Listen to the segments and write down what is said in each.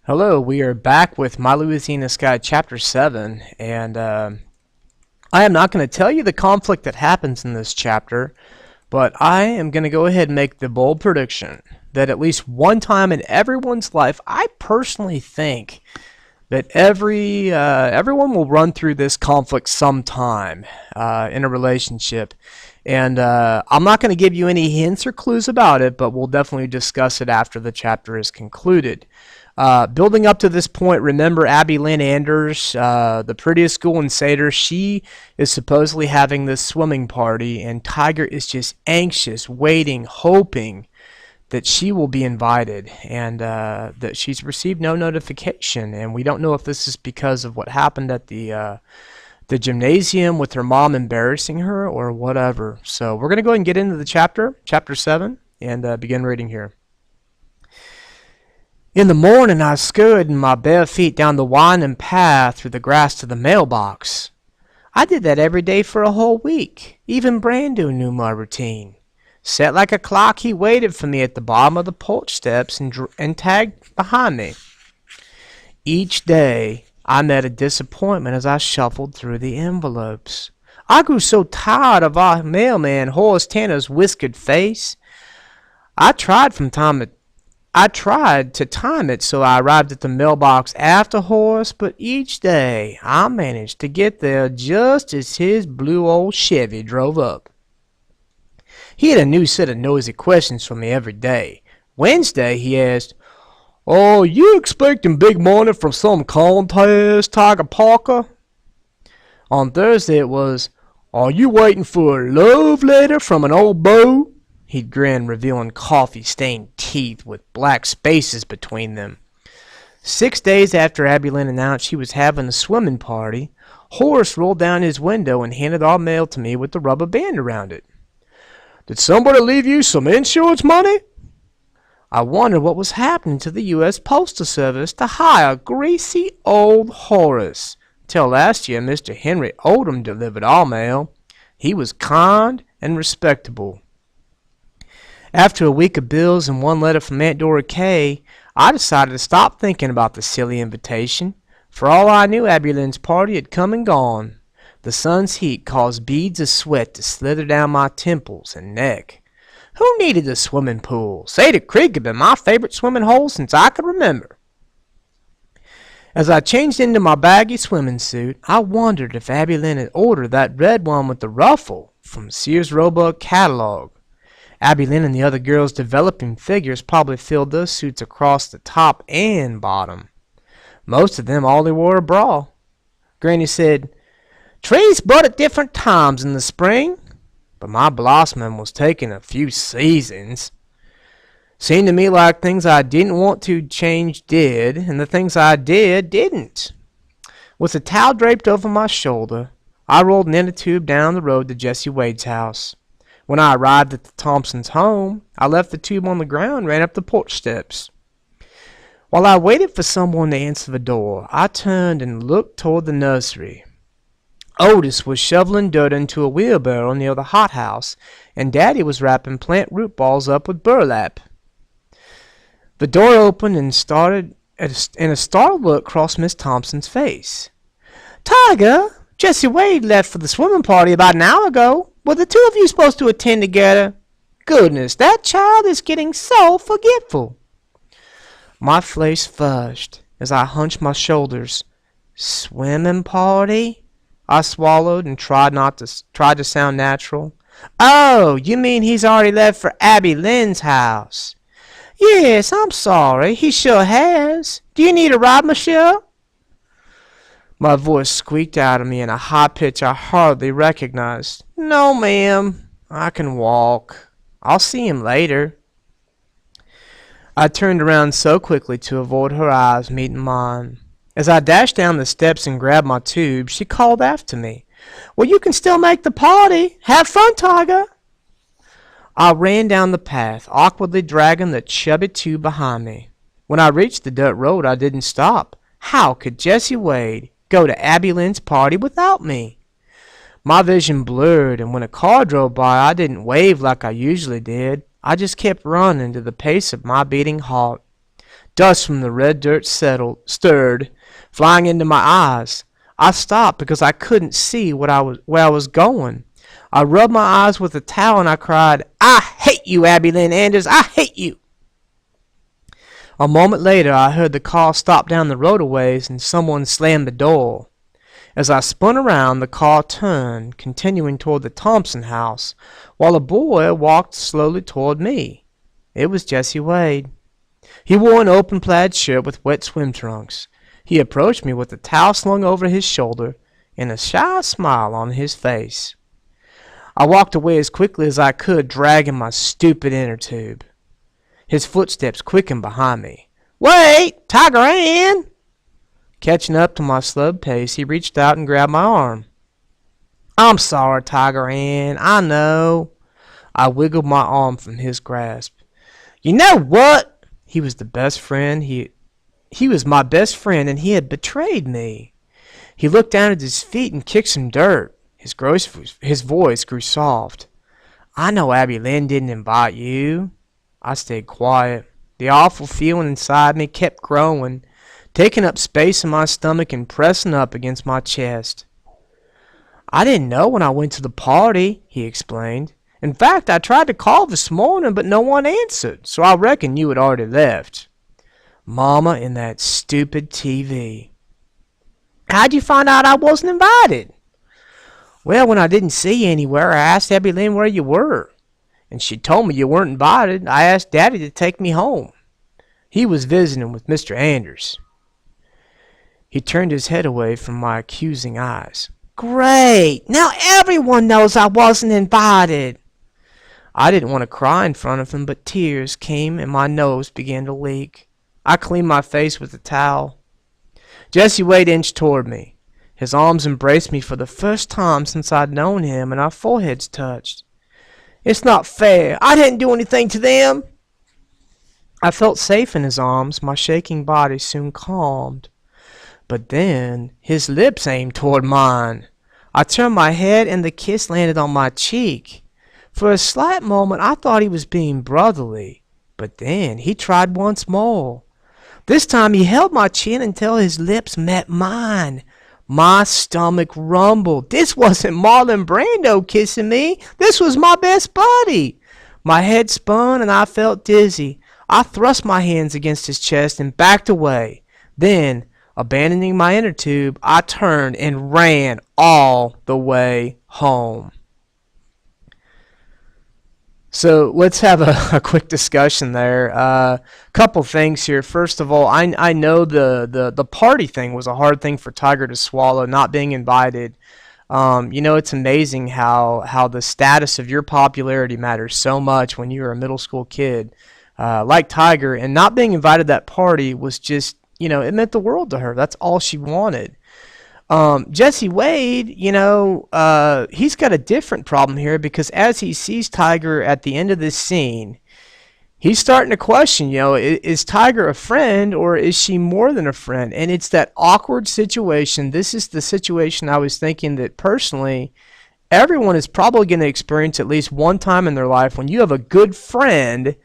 Hello, we are back with My Louisiana Sky Chapter 7, and I am not going to tell you the conflict that happens in this chapter, but I am going to go ahead and make the bold prediction that at least one time in everyone's life, I personally think that everyone will run through this conflict sometime in a relationship. And I'm not going to give you any hints or clues about it, but we'll definitely discuss it after the chapter is concluded. Building up to this point, remember Abby Lynn Anders, the prettiest girl in Seder. She is supposedly having this swimming party, and Tiger is just anxious, waiting, hoping that she will be invited, and that she's received no notification. And we don't know if this is because of what happened at the gymnasium with her mom embarrassing her or whatever. So we're going to go ahead and get into the chapter 7, and begin reading here. In the morning, I scurried in my bare feet down the winding path through the grass to the mailbox. I did that every day for a whole week. Even Brando knew my routine. Set like a clock, he waited for me at the bottom of the porch steps and tagged behind me. Each day, I met a disappointment as I shuffled through the envelopes. I grew so tired of our mailman Horace Tanner's whiskered face. I tried to time it so I arrived at the mailbox after Horace, but each day I managed to get there just as his blue old Chevy drove up. He had a new set of noisy questions for me every day. Wednesday, he asked, "Oh, you expecting big money from some contest, Tiger Parker?" On Thursday it was, "Are you waiting for a love letter from an old beau?" He'd grin, revealing coffee-stained teeth with black spaces between them. 6 days after Abby Lynn announced she was having a swimming party, Horace rolled down his window and handed our mail to me with the rubber band around it. "Did somebody leave you some insurance money?" I wondered what was happening to the U.S. Postal Service to hire greasy old Horace. Till last year, Mr. Henry Odom delivered our mail. He was kind and respectable. After a week of bills and one letter from Aunt Dora Kay, I decided to stop thinking about the silly invitation. For all I knew, Abby Lynn's party had come and gone. The sun's heat caused beads of sweat to slither down my temples and neck. Who needed a swimming pool? Cedar Creek had been my favorite swimming hole since I could remember. As I changed into my baggy swimming suit, I wondered if Abby Lynn had ordered that red one with the ruffle from Sears Roebuck catalog. Abby Lynn and the other girls developing figures probably filled those suits across the top and bottom. Most of them only wore a bra. Granny said, "Trees bud at different times in the spring," but my blossoming was taking a few seasons. Seemed to me like things I didn't want to change did, and the things I did didn't. With a towel draped over my shoulder, I rolled an inner tube down the road to Jesse Wade's house. When I arrived at the Thompsons' home, I left the tube on the ground and ran up the porch steps. While I waited for someone to answer the door, I turned and looked toward the nursery. Otis was shoveling dirt into a wheelbarrow near the hothouse, and Daddy was wrapping plant root balls up with burlap. The door opened and a startled look crossed Miss Thompson's face. "Tiger, Jesse Wade left for the swimming party about an hour ago. Were the two of you supposed to attend together? Goodness, that child is getting so forgetful." My face flushed as I hunched my shoulders. "Swimming party?" I swallowed and tried to sound natural. "Oh, you mean he's already left for Abby Lynn's house?" "Yes, I'm sorry. He sure has. Do you need a ride, Michelle?" My voice squeaked out of me in a high pitch I hardly recognized. "No, ma'am. I can walk. I'll see him later." I turned around so quickly to avoid her eyes meeting mine. As I dashed down the steps and grabbed my tube, she called after me, "Well, you can still make the party. Have fun, Tiger." I ran down the path, awkwardly dragging the chubby tube behind me. When I reached the dirt road, I didn't stop. How could Jesse Wade go to Abby Lynn's party without me? My vision blurred, and when a car drove by, I didn't wave like I usually did. I just kept running to the pace of my beating heart. Dust from the red dirt stirred, flying into my eyes. I stopped because I couldn't see where I was going. I rubbed my eyes with a towel and I cried, "I hate you, Abby Lynn Anders! I hate you!" A moment later, I heard the car stop down the road a ways and someone slammed the door. As I spun around, the car turned, continuing toward the Thompson house, while a boy walked slowly toward me. It was Jesse Wade. He wore an open plaid shirt with wet swim trunks. He approached me with a towel slung over his shoulder and a shy smile on his face. I walked away as quickly as I could, dragging my stupid inner tube. His footsteps quickened behind me. "Wait, Tiger Ann!" Catching up to my slow pace, he reached out and grabbed my arm. "I'm sorry, Tiger Ann. I know." I wiggled my arm from his grasp. "You know what?" He was my best friend, and he had betrayed me. He looked down at his feet and kicked some dirt. His voice grew soft. "I know Abby Lynn didn't invite you." I stayed quiet. The awful feeling inside me kept growing, taking up space in my stomach and pressing up against my chest. "I didn't know when I went to the party," he explained. "In fact, I tried to call this morning, but no one answered, so I reckon you had already left." Mama and that stupid TV. "How'd you find out I wasn't invited?" "Well, when I didn't see you anywhere, I asked Abby Lynn where you were, and she told me you weren't invited. I asked Daddy to take me home. He was visiting with Mr. Anders." He turned his head away from my accusing eyes. "Great! Now everyone knows I wasn't invited." I didn't want to cry in front of him, but tears came and my nose began to leak. I cleaned my face with a towel. Jesse Wade inched toward me. His arms embraced me for the first time since I'd known him, and our foreheads touched. "It's not fair. I didn't do anything to them." I felt safe in his arms. My shaking body soon calmed. But then his lips aimed toward mine. I turned my head and the kiss landed on my cheek. For a slight moment I thought he was being brotherly, but then he tried once more. This time he held my chin until his lips met mine. My stomach rumbled. This wasn't Marlon Brando kissing me. This was my best buddy. My head spun and I felt dizzy. I thrust my hands against his chest and backed away. Then, abandoning my inner tube, I turned and ran all the way home. So let's have a quick discussion there. Couple things here. First of all, I know the party thing was a hard thing for Tiger to swallow, not being invited. It's amazing how the status of your popularity matters so much when you're a middle school kid like Tiger, and not being invited to that party was just, it meant the world to her. That's all she wanted. Jesse Wade, he's got a different problem here, because as he sees Tiger at the end of this scene, he's starting to question, is Tiger a friend or is she more than a friend? And it's that awkward situation. This is the situation I was thinking that personally everyone is probably going to experience at least one time in their life, when you have a good friend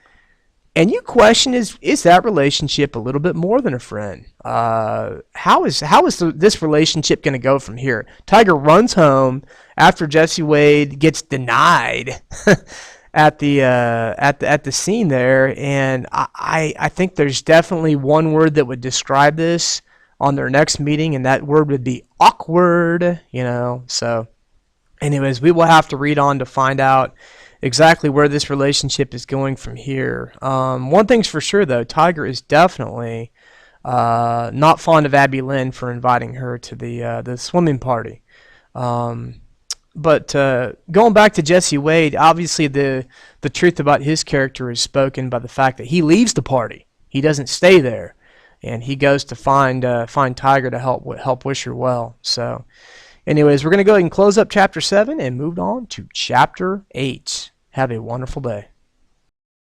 and you question, is that relationship a little bit more than a friend? How is this relationship going to go from here? Tiger runs home after Jesse Wade gets denied at the scene there, and I think there's definitely one word that would describe this on their next meeting, and that word would be awkward. So, anyways, we will have to read on to find out exactly where this relationship is going from here. One thing's for sure, though, Tiger is definitely not fond of Abby Lynn for inviting her to the swimming party. But going back to Jesse Wade, obviously the truth about his character is spoken by the fact that he leaves the party. He doesn't stay there, and he goes to find Tiger to help wish her well. So, anyways, we're going to go ahead and close up Chapter 7 and move on to Chapter 8. Have a wonderful day.